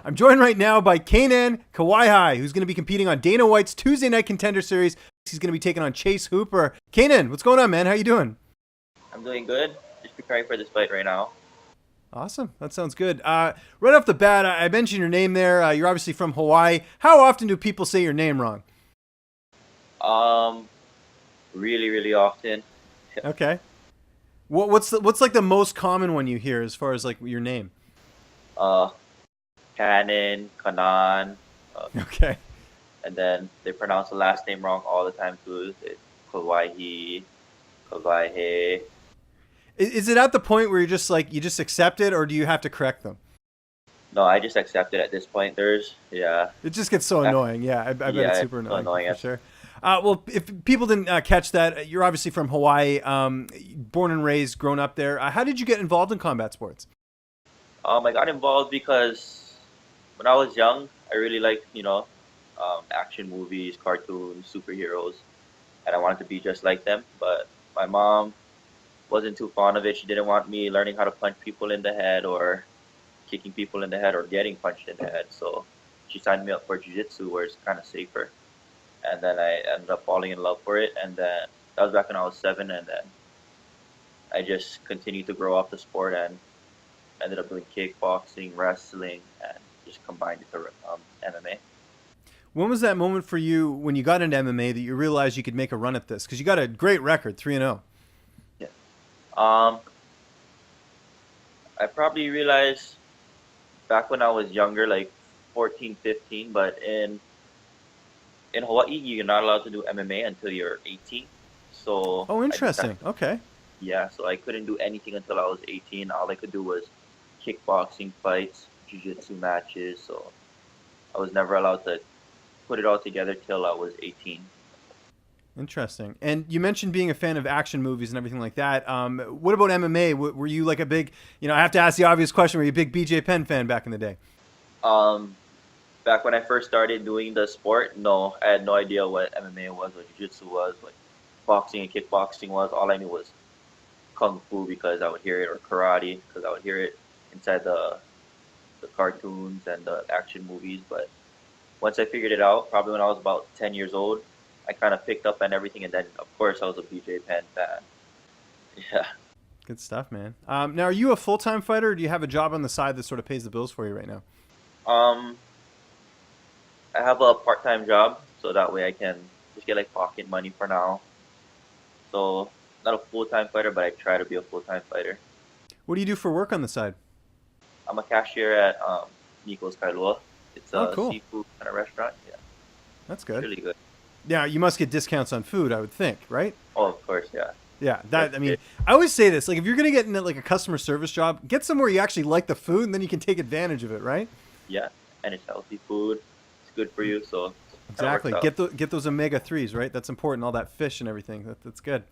I'm joined right now by Kanan Kawaihi, who's going to be competing on Dana White's Tuesday Night Contender Series. He's going to be taking on Chase Hooper. Kanan, what's going on, man? How you doing? I'm doing good. Just preparing for this fight right now. Awesome. That sounds good. Right off the bat, I mentioned your name there. You're obviously from Hawaii. How often do people say your name wrong? Um, Really, really often. Okay. What's like the most common one you hear as far as like your name? Uh, Kanan, Kanan, uh, Okay. and then they pronounce the last name wrong all the time too. It's Kawaihi, Kawaihe. Is it at the point where you're just like you just accept it, or do you have to correct them? No, I just accept it at this point. Yeah, It just gets so annoying. Yeah, I bet it's yeah, it's super so annoying annoying. for sure. Well, if people didn't catch that, you're obviously from Hawaii, born and raised, grown up there. How did you get involved in combat sports? I got involved because when I was young, I really liked, action movies, cartoons, superheroes, and I wanted to be just like them. But my mom wasn't too fond of it. She didn't want me learning how to punch people in the head or kicking people in the head or getting punched in the head. So she signed me up for jiu-jitsu where it's kind of safer. And then I ended up falling in love for it. And then that was back when I was 7. And then I just continued to grow up the sport and ended up doing kickboxing, wrestling, and just combined it to MMA. When was that moment for you when you got into MMA that you realized you could make a run at this? Because you got a great record, 3-0. Yeah. Um, I probably realized back when I was younger, like 14, 15, but in Hawaii, you're not allowed to do MMA until you're 18. So Oh, I decided, interesting. Okay. yeah, so I couldn't do anything until I was 18. All I could do was kickboxing fights, jiu-jitsu matches. So I was never allowed to put it all together till I was 18. Interesting. And you mentioned being a fan of action movies and everything like that. What about MMA? Were you like a big, I have to ask the obvious question, were you a big BJ Penn fan back in the day? Um, Back when I first started doing the sport, no, I had no idea what MMA was, what jiu-jitsu was, what boxing and kickboxing was. All I knew was kung fu because I would hear it, or karate because I would hear it inside the cartoons and the action movies. But once I figured it out, probably when I was about 10 years old, I kind of picked up on everything. And then, of course, I was a BJ Penn fan. Yeah. Good stuff, man. Now, are you a full time fighter, or do you have a job on the side that sort of pays the bills for you right now? Um, I have a part-time job, so that way I can just get like pocket money for now. So not a full-time fighter, but I try to be a full-time fighter. What do you do for work on the side? I'm a cashier at Nico's Kailua. It's Oh, a cool. seafood kind of restaurant. Yeah, That's it's good. really good. Yeah, you must get discounts on food, I would think, right? Oh, of course, yeah. Yeah, That's I mean, it. I always say this, like if you're gonna get into like a customer service job, get somewhere you actually like the food, and then you can take advantage of it, right? Yeah, and it's healthy food. It's good for you, so it kind of works Exactly. out. Get those omega 3s, right? That's important. All that fish and everything. That's good.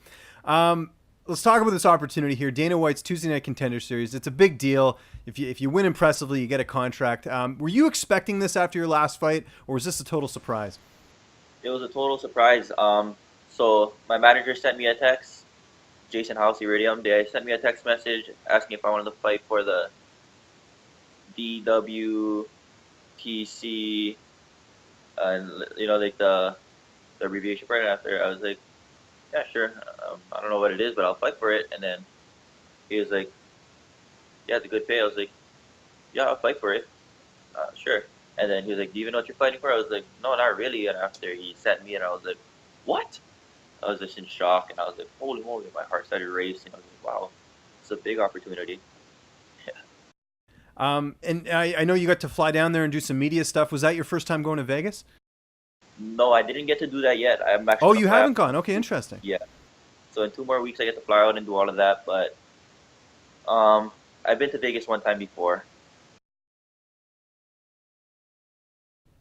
Um, let's talk about this opportunity here. Dana White's Tuesday Night Contender Series. It's a big deal. If you win impressively, you get a contract. Were you expecting this after your last fight, or was this a total surprise? It was a total surprise. So my manager sent me a text, Jason House Iridium. They sent me a text message asking if I wanted to fight for the DWTC, and like the abbreviation for it. After I was like, yeah, sure. I don't know what it is, but I'll fight for it. And then he was like, yeah, it's a good pay. I was like, yeah, I'll fight for it. Sure. And then he was like, do you even know what you're fighting for? I was like, no, not really. And after he sent me, and I was like, what? I was just in shock, and I was like, holy moly, my heart started racing. I was like, wow, it's a big opportunity. Yeah. And I know you got to fly down there and do some media stuff. Was that your first time going to Vegas? No, I didn't get to do that yet. I'm Oh, actually gonna you fly out. haven't gone. Okay, interesting. Yeah. So in 2 more weeks, I get to fly out and do all of that. But I've been to Vegas one time before.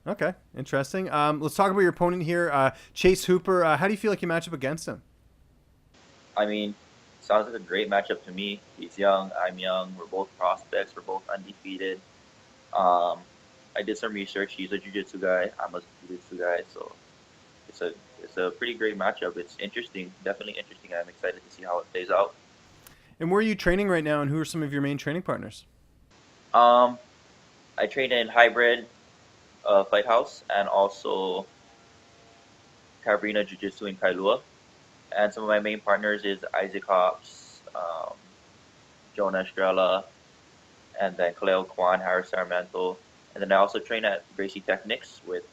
Okay, interesting. Let's talk about your opponent here, Chase Hooper. How do you feel like you match up against him? I mean, sounds like a great matchup to me. He's young, I'm young. We're both prospects. We're both undefeated. Um, I did some research. He's a jiu-jitsu guy. I'm a jiu-jitsu guy. So it's a it's a pretty great matchup. It's interesting, definitely interesting. I'm excited to see how it plays out. And where are you training right now, and who are some of your main training partners? Um, I train in Hybrid Fight House and also Cabrina Jiu Jitsu in Kailua. And some of my main partners is Isaac Hops, Jonah Estrella, and then Kaleo Kwan, Harris Sarmiento. And then I also train at Gracie Technics with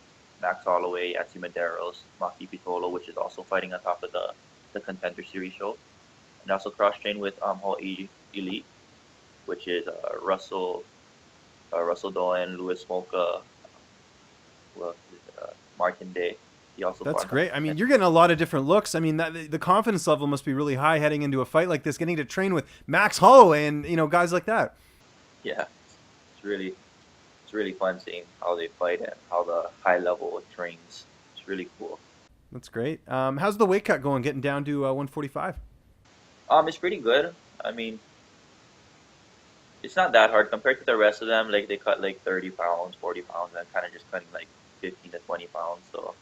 Max Holloway, Yancy Medeiros, Maki Pitolo, which is also fighting on top of the Contender Series show. And I also cross train with Hawaii Elite, which is Russell Doan, Louis Smolka, well, Martin Day. He also That's fought great. I mean, you're getting a lot of different looks. I mean, the confidence level must be really high heading into a fight like this, getting to train with Max Holloway and, guys like that. Yeah, it's really fun seeing how they fight and how the high level trains. It's really cool. That's great. How's the weight cut going, getting down to 145? It's pretty good. I mean, it's not that hard compared to the rest of them. Like they cut like 30 pounds, 40 pounds, and kind of just cutting like 15 to 20 pounds. So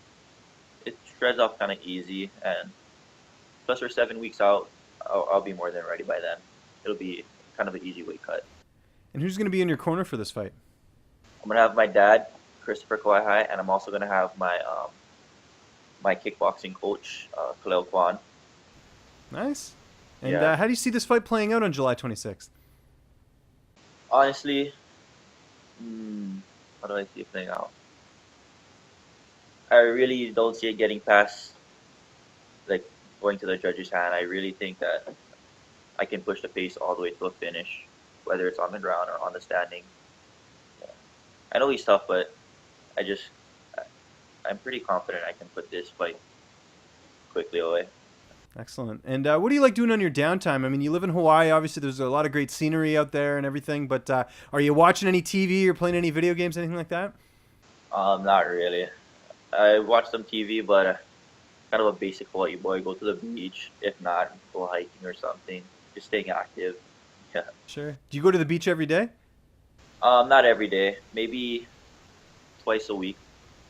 it shreds off kind of easy. And plus, we're 7 weeks out. I'll be more than ready by then. It'll be kind of an easy weight cut. And who's going to be in your corner for this fight? I'm gonna have my dad, Christopher Kawai, and I'm also gonna have my kickboxing coach, Kaleo Kwan. Nice. And Yeah. how do you see this fight playing out on July 26th? Honestly, how do I see it playing out? I really don't see it getting past, like, going to the judge's hand. I really think that I can push the pace all the way to a finish, whether it's on the ground or on the standing. Yeah. I know he's tough, but I'm pretty confident I can put this fight quickly away. Excellent. And what do you like doing on your downtime? I mean, you live in Hawaii. Obviously, there's a lot of great scenery out there and everything. But are you watching any TV or playing any video games, anything like that? Not really. I watch some TV, but kind of a basic Hawaii boy. Go to the beach. If not, go hiking or something. Just staying active. Yeah. Sure. Do you go to the beach every day? Not every day. Maybe twice a week.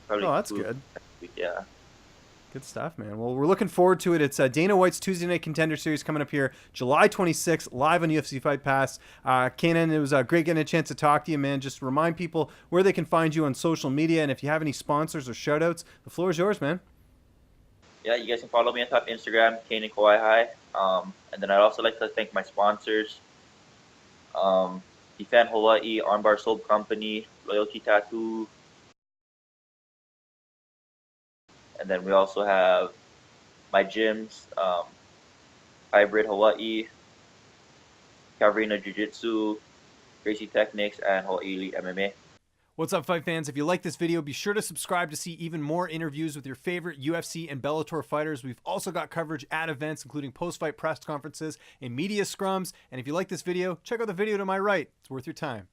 Probably Oh, that's two good. a week. Yeah. Good stuff, man. Well, we're looking forward to it. It's Dana White's Tuesday Night Contender Series coming up here July 26th, live on UFC Fight Pass. Kanan, it was great getting a chance to talk to you, man. Just remind people where they can find you on social media, and if you have any sponsors or shout-outs, the floor is yours, man. Yeah, you guys can follow me on top Instagram, Kanan Kawai High. And then I'd also like to thank my sponsors. Defend Hawaii, Armbar Soap Company, Loyalty Tattoo. And then we also have my gyms, Hybrid Hawaii, Cabrina Jiu Jitsu, Gracie Technics, and Hawaii Elite MMA. What's up, fight fans? If you like this video, be sure to subscribe to see even more interviews with your favorite UFC and Bellator fighters. We've also got coverage at events, including post-fight press conferences and media scrums. And if you like this video, check out the video to my right. It's worth your time.